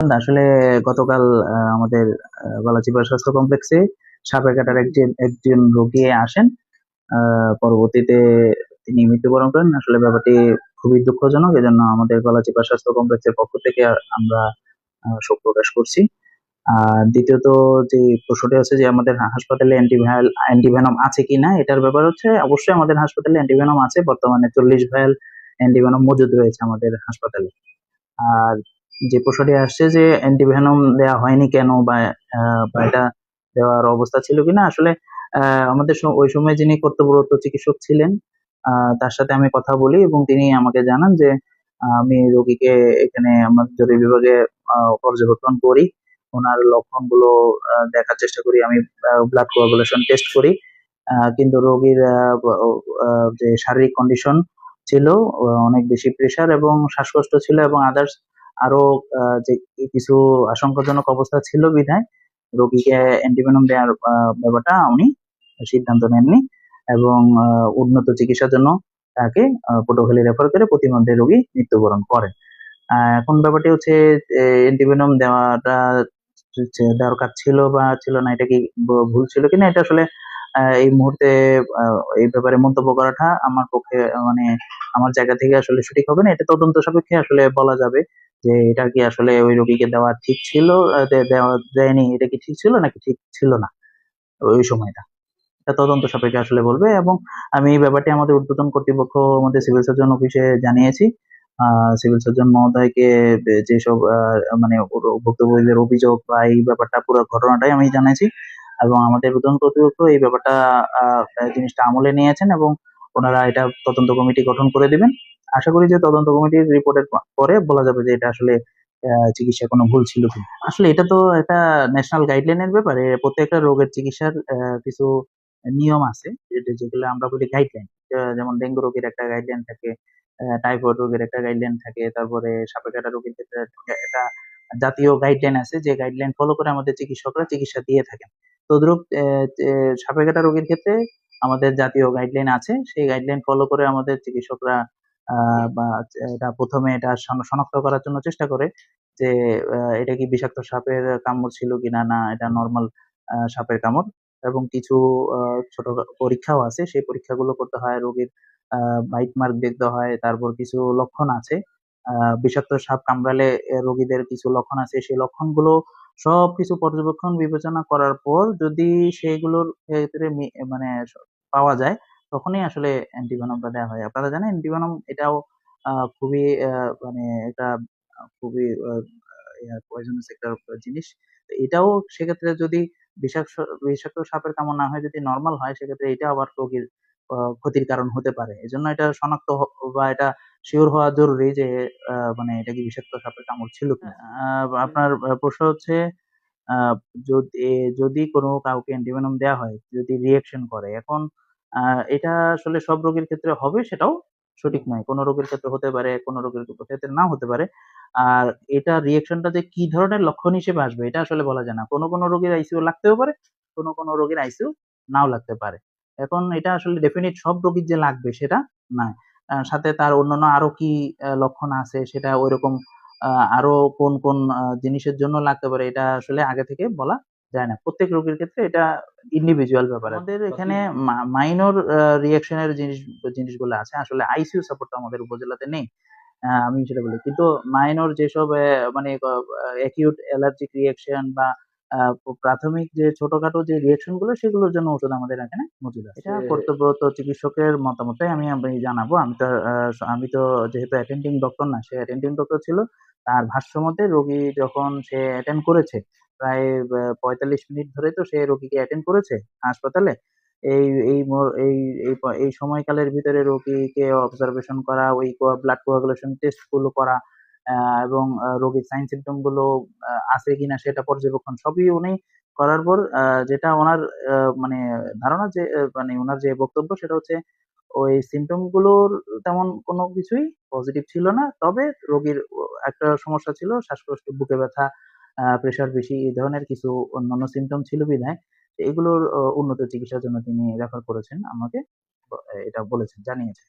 আসলে গতকাল আমাদের গলাচিপা স্বাস্থ্য কমপ্লেক্সে সাপের কাটার একজন একজন রোগী আসেন। পরবর্তীতে তিনি মৃত্যুবরণ করেন। আসলে ব্যাপারটি খুবই দুঃখজনক। এজন্য আমাদের গলাচিপা স্বাস্থ্য কমপ্লেক্সের পক্ষ থেকে আমরা শোক প্রকাশ করছি। আর দ্বিতীয়ত যে প্রশ্নটি আছে যে আমাদের হাসপাতালে অ্যান্টিভেনম আছে কিনা, এটার ব্যাপার হচ্ছে অবশ্যই আমাদের হাসপাতালে অ্যান্টিভেনম আছে। বর্তমানে 40 ভায়াল অ্যান্টিভেনম মজুদ রয়েছে আমাদের হাসপাতালে। আর যে প্রশ্নটি আসছে যে অ্যান্টিভেনম দেওয়া হয়নি কেন, বা এটা দেওয়ার অবস্থা ছিল কিনা, আসলে আমাদের ওই সময় যিনি কর্তব্যরত চিকিৎসক ছিলেন, তার সাথে আমি কথা বলি এবং তিনি আমাকে জানান যে আমি রোগীকে এখানে আমার জরুরি বিভাগে পর্যবেক্ষণ করি, ওনার লক্ষণগুলো দেখার চেষ্টা করি, আমি ব্লাড কোয়াগুলেশন টেস্ট করি। কিন্তু রোগীর যে শারীরিক কন্ডিশন ছিল, অনেক বেশি প্রেসার এবং শ্বাসকষ্ট ছিল এবং আদার্স আরো যে কিছু আশঙ্কাজনক অবস্থা ছিল বিধায় রোগীকে অ্যান্টিভেনম দেওয়ার ব্যাপারটা উনি সিদ্ধান্ত নেননি এবং উন্নত চিকিৎসার জন্য তাকে পটুয়াখালী রেফার করে প্রতিমধ্যে রোগী মৃত্যুবরণ করেন। এখন ব্যাপারটি হচ্ছে অ্যান্টিভেনম দেওয়াটা দরকার ছিল বা ছিল না, এটা কি ভুল ছিল কিনা, এটা আসলে এই মুহূর্তে এই ব্যাপারে মন্তব্য করাটা আমার পক্ষে মানে আমার জায়গা থেকে আসলে সঠিক হবে না। এটা তদন্ত সাপেক্ষে আসলে বলা যাবে যে এটা কি আসলে ওই রোগীকে দেওয়া ঠিক ছিল, দেওয়া দেয়নি, এটা কি ঠিক ছিল নাকি ঠিক ছিল না ওই সময়টা। এটা তদন্ত সাপেক্ষে আসলে বলবে এবং আমি এই ব্যাপারটি আমাদের ঊর্ধ্বতন কর্তৃপক্ষ, আমাদের সিভিল সার্জন অফিসে জানিয়েছি। সিভিল সার্জন মহোদয়কে যেসব মানে ভুক্তভোগীদের অভিযোগ বা এই ব্যাপারটা পুরো ঘটনাটাই আমি জানাইছি এবং আমাদের ঊর্ধ্বতন কর্তৃপক্ষ এই ব্যাপারটা জিনিসটা আমলে নিয়েছেন এবং ওনারা এটা তদন্ত কমিটি গঠন করে দিবেন। আশা করি যে তদন্ত কমিটির রিপোর্টের পরে বলা যাবে যে এটা আসলে চিকিৎসায় কোনো ভুল ছিল কিনা। আসলে এটা তো একটা ন্যাশনাল গাইডলাইনের ব্যাপারে, প্রত্যেকটা রোগের চিকিৎসার কিছু নিয়ম আছে, যেগুলো আমরা বলি গাইডলাইন। যেমন ডেঙ্গু রোগের একটা গাইডলাইন থাকে, টাইফয়েড রোগের একটা গাইডলাইন থাকে, তারপরে সাপে কাটা রোগের ক্ষেত্রে একটা জাতীয় গাইডলাইন আছে, যে গাইডলাইন ফলো করে আমাদের চিকিৎসকরা চিকিৎসা দিয়ে থাকেন। তদ্রুপ সাপে কাটা রোগের ক্ষেত্রে আমাদের জাতীয় গাইডলাইন আছে, সেই গাইডলাইন ফলো করে আমাদের চিকিৎসকরা বা এটা প্রথমে এটা শনাক্ত করার জন্য চেষ্টা করে যে এটা কি বিষাক্ত সাপের কামড় ছিল কিনা, না এটা নর্মাল সাপের কামড়। এবং কিছু ছোট পরীক্ষাও আছে, সেই পরীক্ষাগুলো করতে হয়, রোগীর বাইট মার্ক দেখতে হয়, তারপর কিছু লক্ষণ আছে। বিষাক্ত সাপ কামড়ালে রোগীদের কিছু লক্ষণ আছে, সেই লক্ষণগুলো সবকিছু পর্যবেক্ষণ বিবেচনা করার পর যদি সেইগুলোর ক্ষেত্রে মানে পাওয়া যায়, তখনই আসলে অ্যান্টিভেনমটা দেওয়া হয়। আপনারা জানেন অ্যান্টিভেনম এটাও খুবই মানে এটা খুবই পয়জনাস একটা জিনিস। তো এটাও সেক্ষেত্রে যদি বিষাক্ত বিষাক্ত সাপের কামড় না হয়, যদি নরমাল হয়, সেক্ষেত্রে এটা আবার রোগীর ক্ষতির কারণ হতে পারে। এজন্য এটা শনাক্ত বা এটা শিওর হওয়া জরুরি যে মানে এটা কি বিষাক্ত সাপের কামড় ছিল কিনা। আপনার প্রশ্ন হচ্ছে আ যদি যদি কোনো কাউকে অ্যান্টিভেনম দেয়া হয়, যদি রিঅ্যাকশন করে। এখন আ এটা আসলে সব রোগীর ক্ষেত্রে হবে সেটাও সঠিক নয়। কোনো রোগীর ক্ষেত্রে হতে পারে, কোনো রোগীর ক্ষেত্রে নাও হতে পারে। আর এটা রিঅ্যাকশনটা যে কি ধরনের লক্ষণ হিসেবে আসবে এটা আসলে বলা যায় না। কোনো রোগীর আইসিইউ লাগতেও পারে, কোনো রোগীর আইসিইউ নাও লাগতে পারে। এখন এটা আসলে ডেফিনিট সব রোগীর যে লাগবে সেটা না। সাথে তার অন্যান্য আরো কি লক্ষণ আছে সেটা ঐরকম আ আরো কোন জিনিসের জন্য লাগতে পারে এটা আসলে আগে থেকে বলা যায় না। প্রত্যেক রোগীর ক্ষেত্রে এটা ইন্ডিভিজুয়াল ব্যাপার। আমাদের এখানে মাইনর রিঅ্যাকশন এর জিনিসগুলো আছে। আসলে আইসিইউ সাপোর্ট তো আমাদের উপজেলাতে নেই। আমি সেটা বলি। কিন্তু মাইনর যেসব মানে অ্যাকিউট অ্যালার্জিক রিঅ্যাকশন বা প্রাথমিক যে ছোটখাটো যে রিঅ্যাকশন গুলো সেগুলোর জন্য ওষুধ আমাদের এখানে মজুদ আছে। এটা কর্তব্যরত চিকিৎসকের মতামতটাই আমি জানাবো। আমি তো যেহেতু অ্যাটেন্ডিং ডক্টর না, সে অ্যাটেন্ডিং ডক্টর ছিল। তার ভাষ্য মতে রোগী যখন সে অ্যাটেন্ড করেছে, প্রায় ৪৫ মিনিট ধরে তো সে রোগীকে অ্যাটেন্ড করেছে হাসপাতালে। এই এই ম এই এই প এই সময়কালের ভিতরে রোগীকে অবজারভেশন করা, ওই ব্লাড কোয়াগুলেশন টেস্ট গুলো করা, আ এবং রোগীর সাইন সিম্পটম গুলো আছে কিনা সেটা পর্যবেক্ষণ সবই উনি করার পর যেটা উনার মানে ধারণা যে মানে উনার যে বক্তব্য সেটা হচ্ছে ওই সিম্পটম গুলোর তেমন কোনো কিছুই পজিটিভ ছিল না। তবে রোগীর একটা সমস্যা ছিল, শ্বাসকষ্ট, বুকে ব্যথা, প্রেশার বেশি, এই ধরনের কিছু অন্যান্য সিম্পটম ছিল বিধায় এগুলোর উন্নত চিকিৎসার জন্য তিনি রেফার করেছেন আমাকে। এটা বলেছেন, জানিয়েছেন।